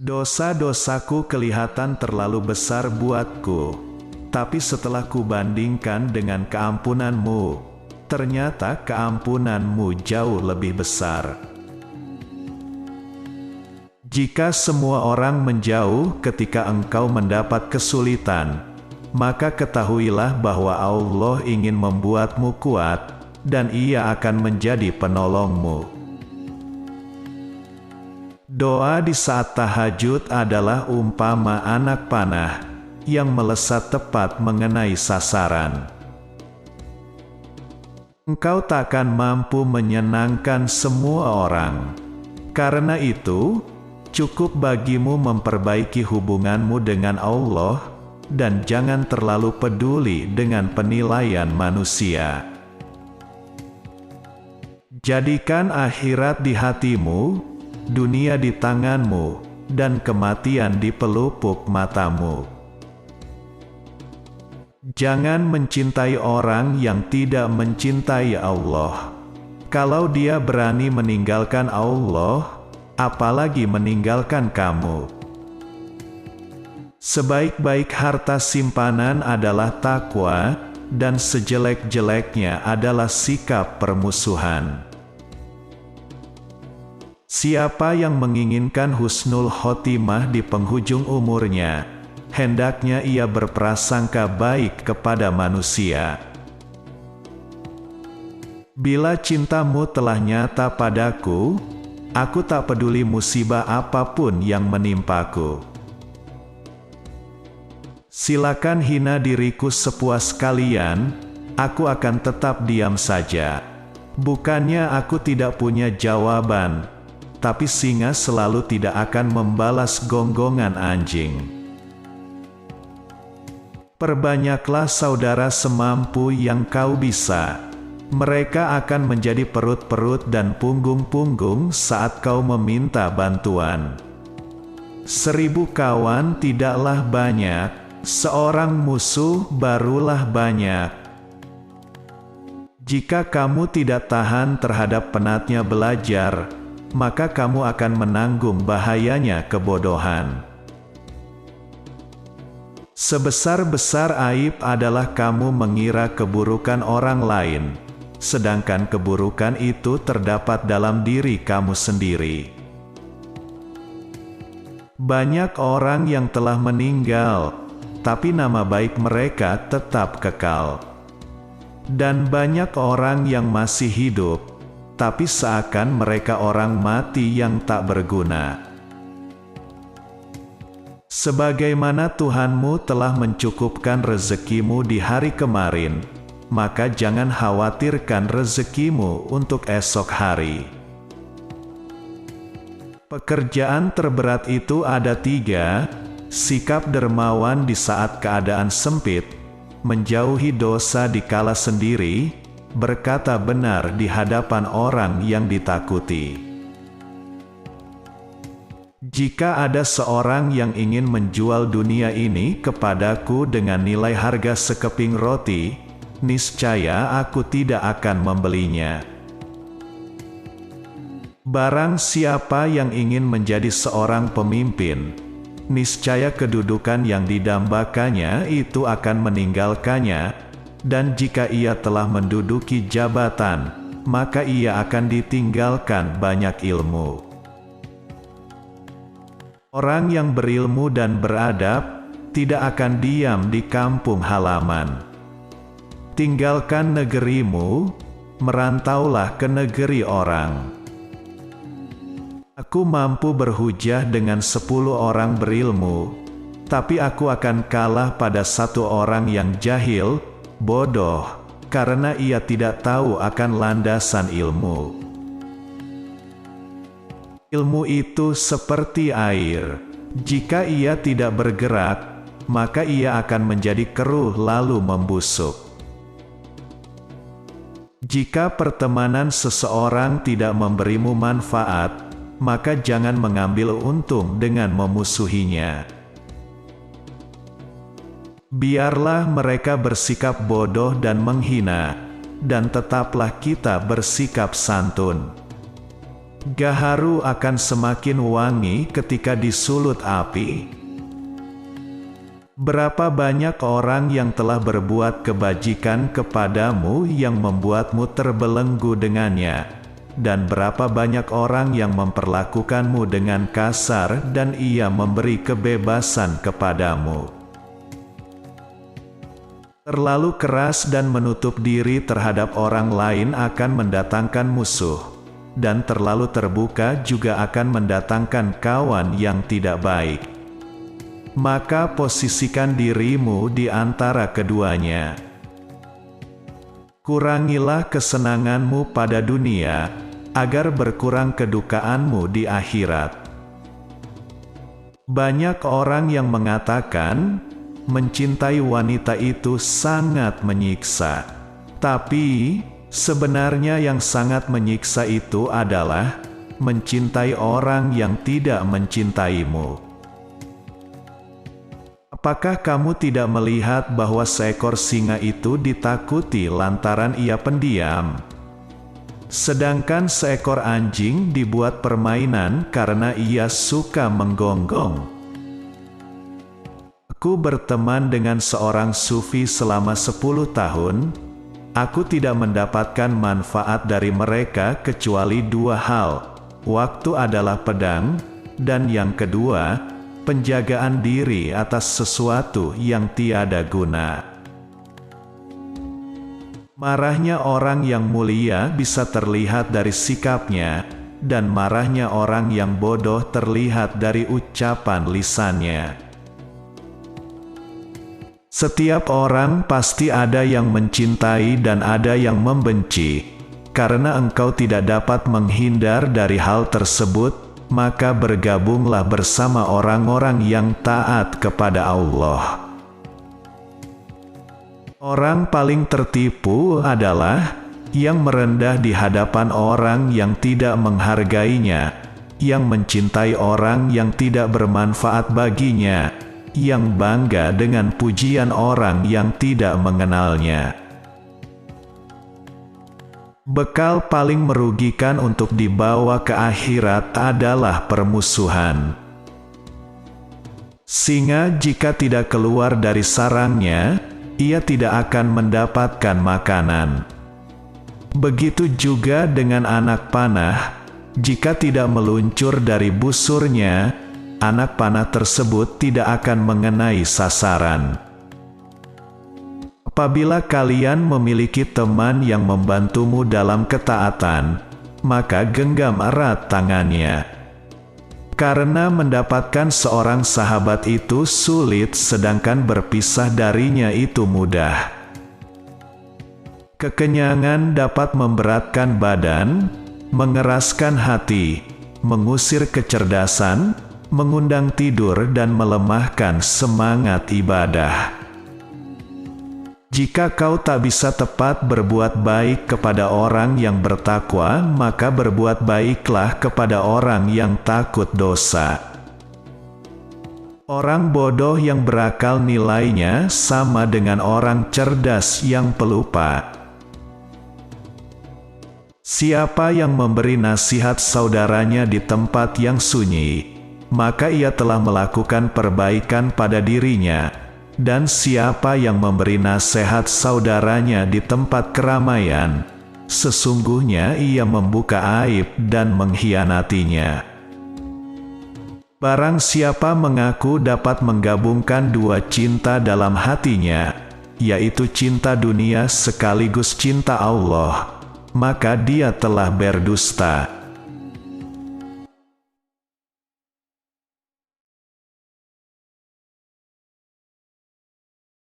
Dosa-dosaku kelihatan terlalu besar buatku, tapi setelah kubandingkan dengan keampunanmu, ternyata keampunanmu jauh lebih besar. Jika semua orang menjauh ketika engkau mendapat kesulitan, maka ketahuilah bahwa Allah ingin membuatmu kuat, dan Ia akan menjadi penolongmu. Doa di saat tahajud adalah umpama anak panah yang melesat tepat mengenai sasaran. Engkau takkan mampu menyenangkan semua orang. Karena itu, cukup bagimu memperbaiki hubunganmu dengan Allah, dan jangan terlalu peduli dengan penilaian manusia. Jadikan akhirat di hatimu, dunia di tanganmu, dan kematian di pelupuk matamu. Jangan mencintai orang yang tidak mencintai Allah. Kalau dia berani meninggalkan Allah, apalagi meninggalkan kamu. Sebaik-baik harta simpanan adalah takwa, dan sejelek-jeleknya adalah sikap permusuhan. Siapa yang menginginkan husnul khotimah di penghujung umurnya, hendaknya ia berprasangka baik kepada manusia. Bila cintamu telah nyata padaku, aku tak peduli musibah apapun yang menimpaku. Silakan hina diriku sepuas kalian, aku akan tetap diam saja. Bukannya aku tidak punya jawaban, tapi singa selalu tidak akan membalas gonggongan anjing. Perbanyaklah saudara semampu yang kau bisa. Mereka akan menjadi perut-perut dan punggung-punggung saat kau meminta bantuan. 1000 kawan tidaklah banyak, seorang musuh barulah banyak. Jika kamu tidak tahan terhadap penatnya belajar, maka kamu akan menanggung bahayanya kebodohan. Sebesar-besar aib adalah kamu mengira keburukan orang lain, sedangkan keburukan itu terdapat dalam diri kamu sendiri. Banyak orang yang telah meninggal, tapi nama baik mereka tetap kekal. Dan banyak orang yang masih hidup, tapi seakan mereka orang mati yang tak berguna. Sebagaimana Tuhanmu telah mencukupkan rezekimu di hari kemarin, maka jangan khawatirkan rezekimu untuk esok hari. Pekerjaan terberat itu ada 3, sikap dermawan di saat keadaan sempit, menjauhi dosa di kala sendiri, berkata benar di hadapan orang yang ditakuti. Jika ada seorang yang ingin menjual dunia ini kepadaku dengan nilai harga sekeping roti, niscaya aku tidak akan membelinya. Barang siapa yang ingin menjadi seorang pemimpin, niscaya kedudukan yang didambakannya itu akan meninggalkannya, dan jika ia telah menduduki jabatan, maka ia akan ditinggalkan banyak ilmu. Orang yang berilmu dan beradab, tidak akan diam di kampung halaman. Tinggalkan negerimu, merantaulah ke negeri orang. Aku mampu berhujah dengan 10 orang berilmu, tapi aku akan kalah pada 1 orang yang jahil, bodoh, karena ia tidak tahu akan landasan ilmu. Ilmu itu seperti air. Jika ia tidak bergerak, maka ia akan menjadi keruh lalu membusuk. Jika pertemanan seseorang tidak memberimu manfaat, maka jangan mengambil untung dengan memusuhinya. Biarlah mereka bersikap bodoh dan menghina, dan tetaplah kita bersikap santun. gaharu akan semakin wangi ketika disulut api. Berapa banyak orang yang telah berbuat kebajikan kepadamu yang membuatmu terbelenggu dengannya, dan berapa banyak orang yang memperlakukanmu dengan kasar dan ia memberi kebebasan kepadamu. Terlalu keras dan menutup diri terhadap orang lain akan mendatangkan musuh, dan terlalu terbuka juga akan mendatangkan kawan yang tidak baik. Maka posisikan dirimu di antara keduanya. Kurangilah kesenanganmu pada dunia, agar berkurang kedukaanmu di akhirat. Banyak orang yang mengatakan, mencintai wanita itu sangat menyiksa. Tapi, sebenarnya yang sangat menyiksa itu adalah mencintai orang yang tidak mencintaimu. Apakah kamu tidak melihat bahwa seekor singa itu ditakuti lantaran ia pendiam? Sedangkan seekor anjing dibuat permainan karena ia suka menggonggong. Aku berteman dengan seorang sufi selama 10 tahun. Aku tidak mendapatkan manfaat dari mereka kecuali 2 hal. Waktu adalah pedang, dan yang kedua, penjagaan diri atas sesuatu yang tiada guna. Marahnya orang yang mulia bisa terlihat dari sikapnya, dan marahnya orang yang bodoh terlihat dari ucapan lisannya. Setiap orang pasti ada yang mencintai dan ada yang membenci. Karena engkau tidak dapat menghindar dari hal tersebut, maka bergabunglah bersama orang-orang yang taat kepada Allah. Orang paling tertipu adalah yang merendah di hadapan orang yang tidak menghargainya, yang mencintai orang yang tidak bermanfaat baginya, yang bangga dengan pujian orang yang tidak mengenalnya. Bekal paling merugikan untuk dibawa ke akhirat adalah permusuhan. Singa jika tidak keluar dari sarangnya, ia tidak akan mendapatkan makanan. Begitu juga dengan anak panah, jika tidak meluncur dari busurnya, anak panah tersebut tidak akan mengenai sasaran. Apabila kalian memiliki teman yang membantumu dalam ketaatan, maka genggam erat tangannya. Karena mendapatkan seorang sahabat itu sulit, sedangkan berpisah darinya itu mudah. Kekenyangan dapat memberatkan badan, mengeraskan hati, mengusir kecerdasan, mengundang tidur dan melemahkan semangat ibadah. Jika kau tak bisa tepat berbuat baik kepada orang yang bertakwa, maka berbuat baiklah kepada orang yang takut dosa. Orang bodoh yang berakal nilainya sama dengan orang cerdas yang pelupa. Siapa yang memberi nasihat saudaranya di tempat yang sunyi, maka ia telah melakukan perbaikan pada dirinya. Dan siapa yang memberi nasihat saudaranya di tempat keramaian, sesungguhnya ia membuka aib dan mengkhianatinya. Barang siapa mengaku dapat menggabungkan 2 cinta dalam hatinya, yaitu cinta dunia sekaligus cinta Allah, maka dia telah berdusta.